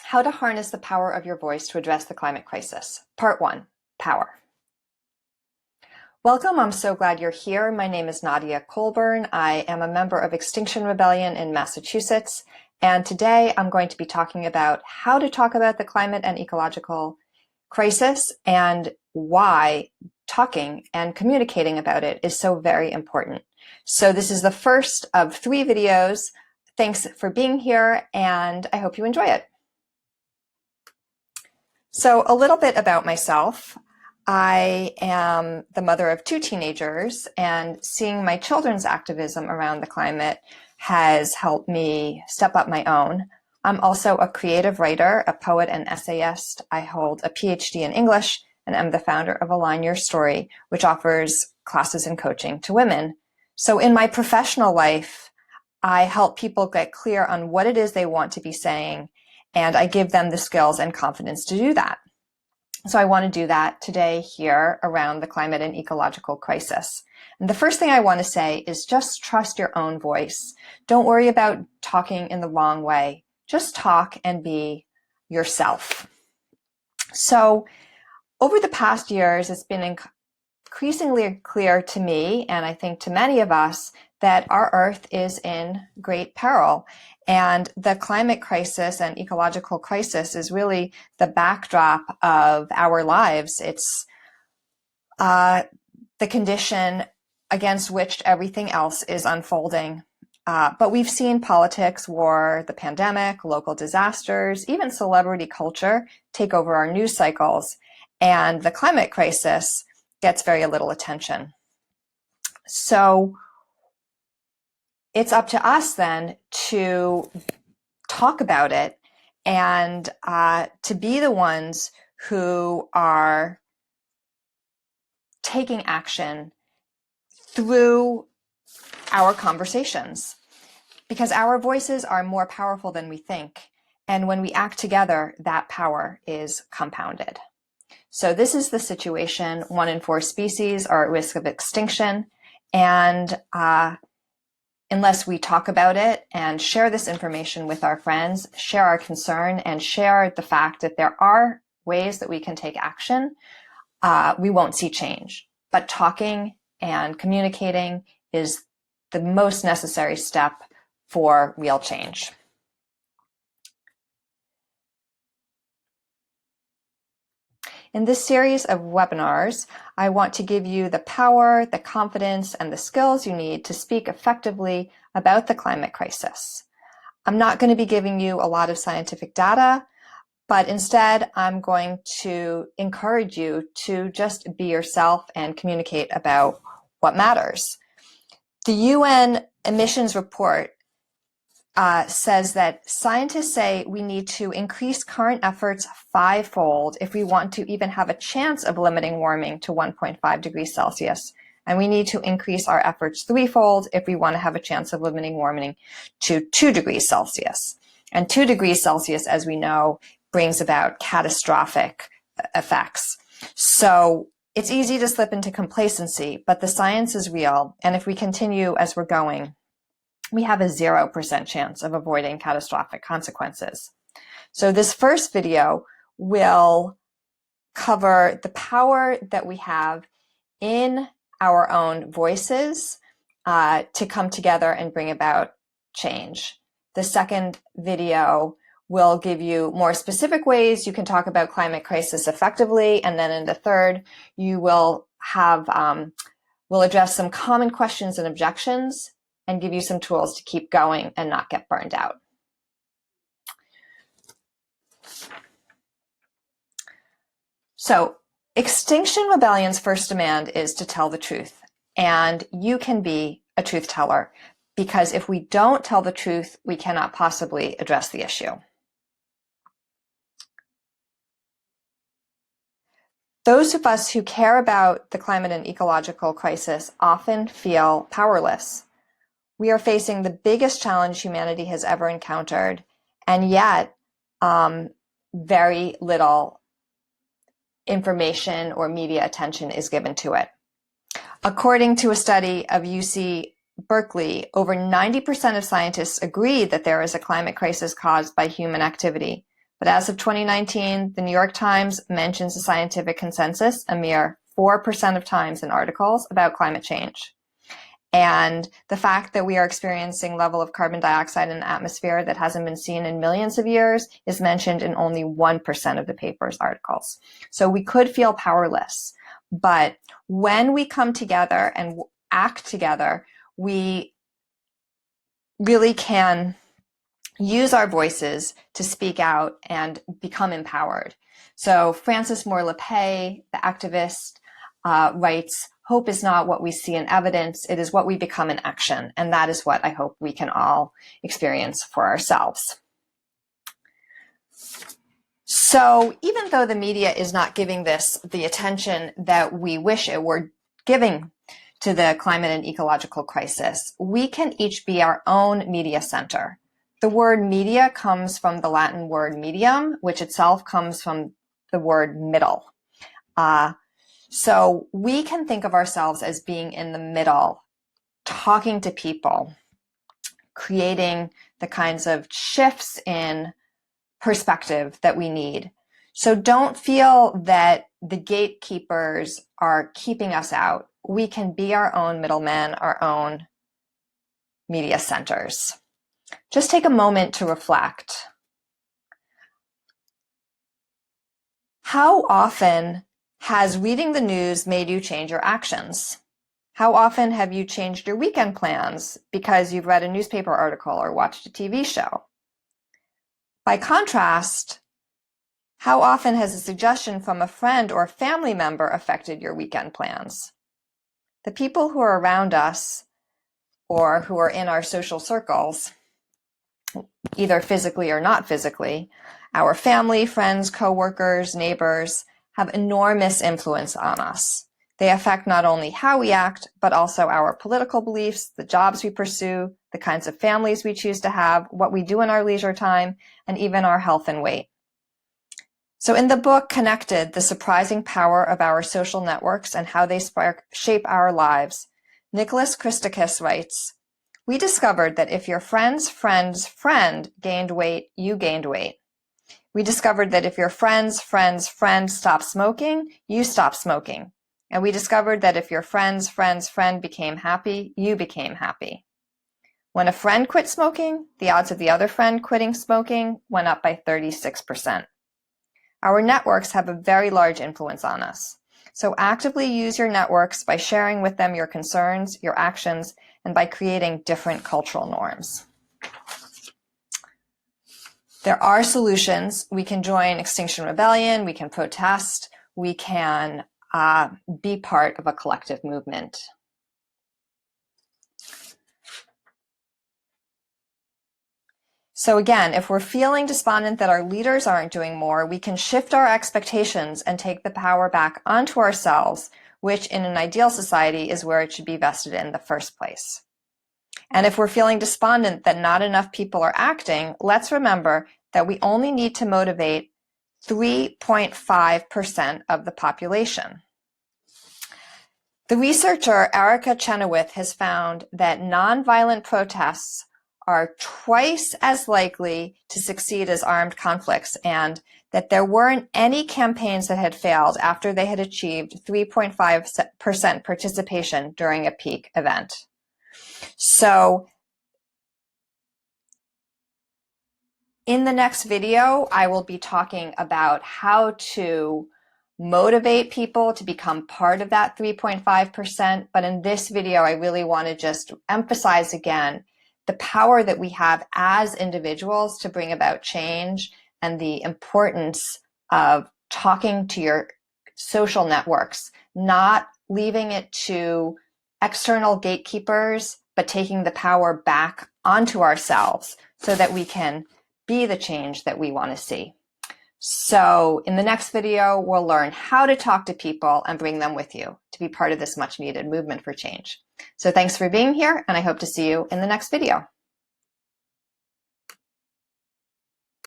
How to harness the power of your voice to address the climate crisis. Part 1, Power. Welcome, I'm so glad you're here. My name is Nadia Colburn. I am a member of Extinction Rebellion in Massachusetts, and today I'm going to be talking about how to talk about the climate and ecological crisis and why talking and communicating about it is so very important. So this is the first of 3 videos. Thanks for being here, and I hope you enjoy it. So a little bit about myself. I am the mother of 2 teenagers, and seeing my children's activism around the climate has helped me step up my own. I'm also a creative writer, a poet and essayist. I hold a PhD in English, and I'm the founder of Align Your Story, which offers classes and coaching to women. So in my professional life, I help people get clear on what it is they want to be saying, and I give them the skills and confidence to do that. So I want to do that today here around the climate and ecological crisis. And the first thing I want to say is just trust your own voice. Don't worry about talking in the wrong way. Just talk and be yourself. So over the past years, it's been increasingly clear to me, and I think to many of us, that our Earth is in great peril. And the climate crisis and ecological crisis is really the backdrop of our lives. It's the condition against which everything else is unfolding. But we've seen politics, war, the pandemic, local disasters, even celebrity culture take over our news cycles. And the climate crisis gets very little attention. So it's up to us then to talk about it and to be the ones who are taking action through our conversations, because our voices are more powerful than we think. And when we act together, that power is compounded. So this is the situation. 1 in 4 species are at risk of extinction. And unless we talk about it and share this information with our friends, share our concern, and share the fact that there are ways that we can take action, we won't see change. But talking and communicating is the most necessary step for real change. In this series of webinars, I want to give you the power, the confidence, and the skills you need to speak effectively about the climate crisis. I'm not going to be giving you a lot of scientific data, but instead I'm going to encourage you to just be yourself and communicate about what matters. The UN emissions report says that scientists say we need to increase current efforts 5-fold if we want to even have a chance of limiting warming to 1.5 degrees Celsius. And we need to increase our efforts 3-fold if we want to have a chance of limiting warming to 2 degrees Celsius. And 2 degrees Celsius, as we know, brings about catastrophic effects. So it's easy to slip into complacency, but the science is real. And if we continue as we're going, we have a 0% chance of avoiding catastrophic consequences. So this first video will cover the power that we have in our own voices to come together and bring about change. The second video will give you more specific ways you can talk about climate crisis effectively. And then in the third, you will have, we'll address some common questions and objections and give you some tools to keep going and not get burned out. So Extinction Rebellion's first demand is to tell the truth. And you can be a truth teller, because if we don't tell the truth, we cannot possibly address the issue. Those of us who care about the climate and ecological crisis often feel powerless. We are facing the biggest challenge humanity has ever encountered, and yet very little information or media attention is given to it. According to a study of UC Berkeley, over 90% of scientists agree that there is a climate crisis caused by human activity, But as of 2019, the New York Times mentions the scientific consensus a mere 4% of times in articles about climate change. And the fact that we are experiencing level of carbon dioxide in the atmosphere that hasn't been seen in millions of years is mentioned in only 1% of the paper's articles. So we could feel powerless. But when we come together and act together, we really can use our voices to speak out and become empowered. So Frances Moore Lappé, the activist, writes, "Hope is not what we see in evidence, it is what we become in action." And that is what I hope we can all experience for ourselves. So even though the media is not giving this the attention that we wish it were giving to the climate and ecological crisis, we can each be our own media center. The word media comes from the Latin word medium, which itself comes from the word middle. So we can think of ourselves as being in the middle, talking to people, creating the kinds of shifts in perspective that we need. So don't feel that the gatekeepers are keeping us out. We can be our own middlemen, our own media centers. Just take a moment to reflect. How often has reading the news made you change your actions? How often have you changed your weekend plans because you've read a newspaper article or watched a TV show? By contrast, how often has a suggestion from a friend or family member affected your weekend plans? The people who are around us or who are in our social circles, either physically or not physically, our family, friends, coworkers, neighbors, have enormous influence on us. They affect not only how we act, but also our political beliefs, the jobs we pursue, the kinds of families we choose to have, what we do in our leisure time, and even our health and weight. So in the book, Connected, The Surprising Power of Our Social Networks and How They Shape Our Lives, Nicholas Christakis writes, "We discovered that if your friend's friend's friend gained weight, you gained weight. We discovered that if your friend's friend's friend stopped smoking, you stopped smoking. And we discovered that if your friend's friend's friend became happy, you became happy. When a friend quit smoking, the odds of the other friend quitting smoking went up by 36%. Our networks have a very large influence on us. So actively use your networks by sharing with them your concerns, your actions, and by creating different cultural norms." There are solutions. We can join Extinction Rebellion, we can protest, we can be part of a collective movement. So again, if we're feeling despondent that our leaders aren't doing more, we can shift our expectations and take the power back onto ourselves, which in an ideal society is where it should be vested in the first place. And if we're feeling despondent that not enough people are acting, let's remember that we only need to motivate 3.5% of the population. The researcher Erica Chenoweth has found that nonviolent protests are twice as likely to succeed as armed conflicts, and that there weren't any campaigns that had failed after they had achieved 3.5% participation during a peak event. So in the next video, I will be talking about how to motivate people to become part of that 3.5%. But in this video, I really want to just emphasize again the power that we have as individuals to bring about change and the importance of talking to your social networks, not leaving it to external gatekeepers, but taking the power back onto ourselves so that we can be the change that we want to see. So in the next video, we'll learn how to talk to people and bring them with you to be part of this much needed movement for change. So thanks for being here, and I hope to see you in the next video.